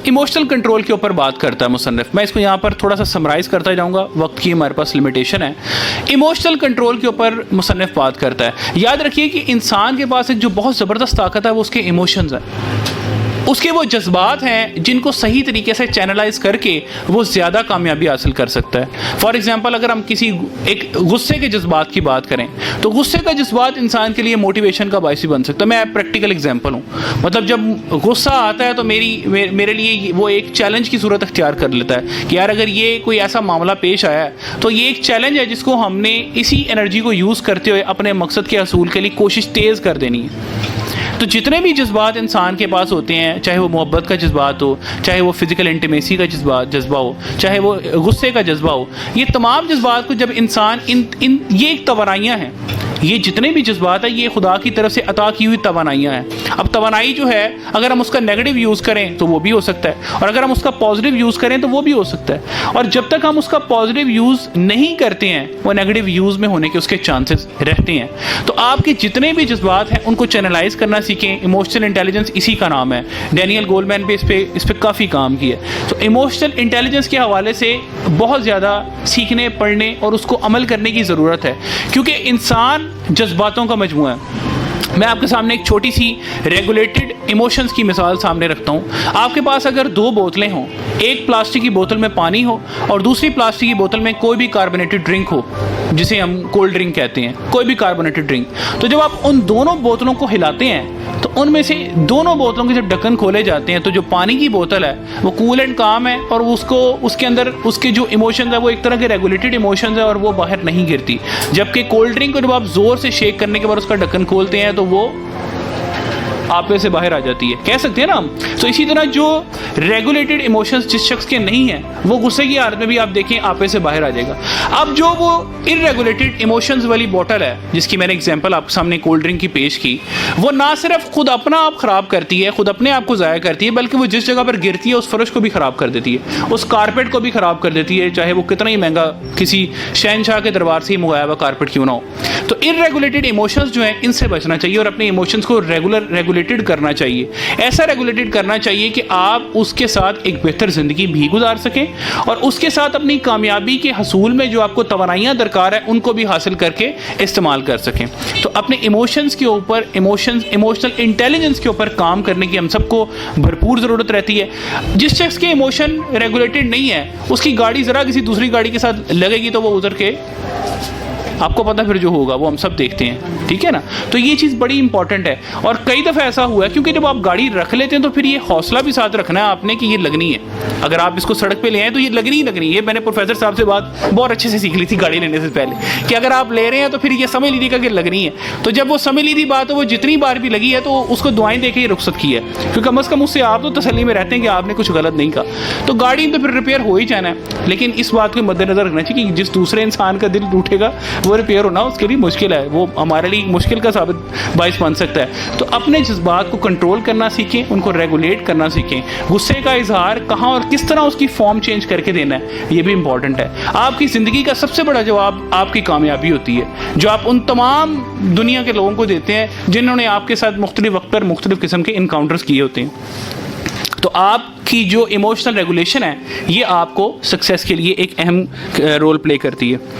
Emotional control के ऊपर बात करता है मुसन्निफ। मैं इसको यहाँ पर थोड़ा सा समराइज करता जाऊँगा, वक्त की हमारे पास लिमिटेशन है। इमोशनल कंट्रोल के ऊपर मुसन्निफ बात करता है। याद रखिए कि इंसान के पास एक जो बहुत ज़बरदस्त ताकत है वो उसके इमोशंस हैं, उसके वो जज्बात हैं जिनको सही तरीके से चैनलाइज करके वो ज़्यादा कामयाबी हासिल कर सकता है। फॉर एग्जांपल, अगर हम किसी एक गुस्से के जज्बात की बात करें तो गुस्से का जज्बात इंसान के लिए मोटिवेशन का बायस भी बन सकता है। मैं प्रैक्टिकल एग्जांपल हूँ, मतलब जब गुस्सा आता है तो मेरे लिए वो एक चैलेंज की सूरत अख्तियार कर लेता है कि यार अगर ये कोई ऐसा मामला पेश आया है तो ये एक चैलेंज है जिसको हमने इसी एनर्जी को यूज़ करते हुए अपने मकसद के हसूल के लिए कोशिश तेज़ कर देनी है। तो जितने भी जज्बात इंसान के पास होते हैं, चाहे वो मोहब्बत का जज्बात हो, चाहे वो फिज़िकल इंटीमेसी का जज्बा हो, चाहे वो गुस्से का जज्बा हो, ये तमाम जज्बात को जब इंसान ये एक तवानाइयाँ हैं, ये जितने भी जज्बात हैं ये खुदा की तरफ से अता की हुई तवानाइयाँ हैं। अब तवानाई जो है अगर हम उसका नेगेटिव यूज़ करें तो वो भी हो सकता है, और अगर हम उसका पॉजिटिव यूज़ करें तो वो भी हो सकता है। और जब तक हम उसका पॉजिटिव यूज़ नहीं करते हैं वो नेगेटिव यूज़ में होने के उसके चांसेस रहते हैं। तो आपके जितने भी जज्बात हैं उनको चैनलाइज करना सीखें। इमोशनल इंटेलिजेंस इसी का नाम है। डैनियल गोलमैन पे इस पर काफ़ी काम किया। तो इमोशनल इंटेलिजेंस के हवाले से बहुत ज़्यादा सीखने, पढ़ने और उसको अमल करने की ज़रूरत है, क्योंकि इंसान जज्बातों का मजमूआ है। मैं आपके सामने एक छोटी सी रेगुलेटेड इमोशंस की मिसाल सामने रखता हूँ। आपके पास अगर दो बोतलें हों, एक प्लास्टिक की बोतल में पानी हो और दूसरी प्लास्टिक की बोतल में कोई भी कार्बोनेटेड ड्रिंक हो, जिसे हम कोल्ड ड्रिंक कहते हैं, कोई भी कार्बोनेटेड ड्रिंक, तो जब आप उन दोनों बोतलों को हिलाते हैं तो उनमें से दोनों बोतलों के जब ढक्कन खोले जाते हैं तो जो पानी की बोतल है वो कूल एंड काम है और उसके अंदर उसके जो इमोशंस है वो एक तरह के रेगुलेटेड इमोशंस है और वो बाहर नहीं गिरती। जबकि कोल्ड ड्रिंक को जब आप ज़ोर से शेक करने के बाद उसका ढक्कन खोलते हैं तो वो आपे से बाहर आ जाती है, कह सकते हैं ना हम। तो इसी तरह जो रेगुलेटेड इमोशंस जिस शख्स के नहीं हैं वो गुस्से की हालत में भी आप देखें आपे से बाहर आ जाएगा। अब जो वो इररेगुलेटेड इमोशंस वाली बोतल है जिसकी मैंने एग्जांपल आपके सामने कोल्ड ड्रिंक की पेश की, वो ना सिर्फ खुद अपना आप ख़राब करती है, खुद अपने आप को ज़ाया करती है, बल्कि वो जिस जगह पर गिरती है उस फर्श को भी ख़राब कर देती है, उस कारपेट को भी ख़राब कर देती है, चाहे वो कितना ही महंगा किसी शहनशाह के दरबार से ही मंगाया हुआ कारपेट क्यों ना हो। तो इररेगुलेटेड इमोशंस जो हैं इनसे बचना चाहिए और अपने इमोशंस को रेगुलेटेड करना चाहिए। ऐसा रेगुलेटेड करना चाहिए कि आप उसके साथ एक बेहतर ज़िंदगी भी गुजार सकें और उसके साथ अपनी कामयाबी के हसूल में जो आपको तवानाइयाँ दरकार है उनको भी हासिल करके इस्तेमाल कर सकें। तो अपने इमोशंस के ऊपर, इमोशनल इंटेलिजेंस के ऊपर काम करने की हम सबको भरपूर ज़रूरत रहती है। जिस शख्स के इमोशन रेगुलेटेड नहीं है उसकी गाड़ी ज़रा किसी दूसरी गाड़ी के साथ लगेगी तो वो उधर के आपको पता फिर जो होगा वो हम सब देखते हैं, ठीक है ना। तो ये चीज़ बड़ी इंपॉर्टेंट है और कई दफ़ा ऐसा हुआ है क्योंकि जब आप गाड़ी रख लेते हैं तो फिर ये हौसला भी साथ रखना है आपने कि ये लगनी है। अगर आप इसको सड़क पे ले आए तो ये लगनी ही लगनी है। मैंने प्रोफेसर साहब से बात बहुत अच्छे से सीख ली थी गाड़ी लेने से पहले कि अगर आप ले रहे हैं तो फिर ये समझ लीजिएगा कि लगनी है। तो जब वो समझ ली थी बात, तो वो जितनी बार भी लगी है तो उसको दुआएं दे के ही रुखसत की है, क्योंकि कम अज़ कम उससे आप तो तसल्ली में रहते हैं कि आपने कुछ गलत नहीं कहा। तो गाड़ी तो फिर रिपेयर हो ही जाना है, लेकिन इस बात को मद्देनज़र रखना चाहिए कि जिस दूसरे इंसान का दिल टूटेगा वो रिपेयर होना उसके लिए मुश्किल है, वो हमारे लिए मुश्किल का साबित बाइस बन सकता है। तो अपने जज्बात को कंट्रोल करना सीखें, उनको रेगुलेट करना सीखें। गुस्से का इजहार कहाँ और किस तरह उसकी फॉर्म चेंज करके देना है ये भी इंपॉर्टेंट है। आपकी ज़िंदगी का सबसे बड़ा जवाब आपकी कामयाबी होती है, जो आप उन तमाम दुनिया के लोगों को देते हैं जिन्होंने आपके साथ मुख्तलिफ वक्त पर मुख्तलिफ किस्म के इनकाउंटर्स किए होते हैं। तो आपकी जो इमोशनल रेगुलेशन है ये आपको सक्सेस के लिए एक अहम रोल प्ले करती है।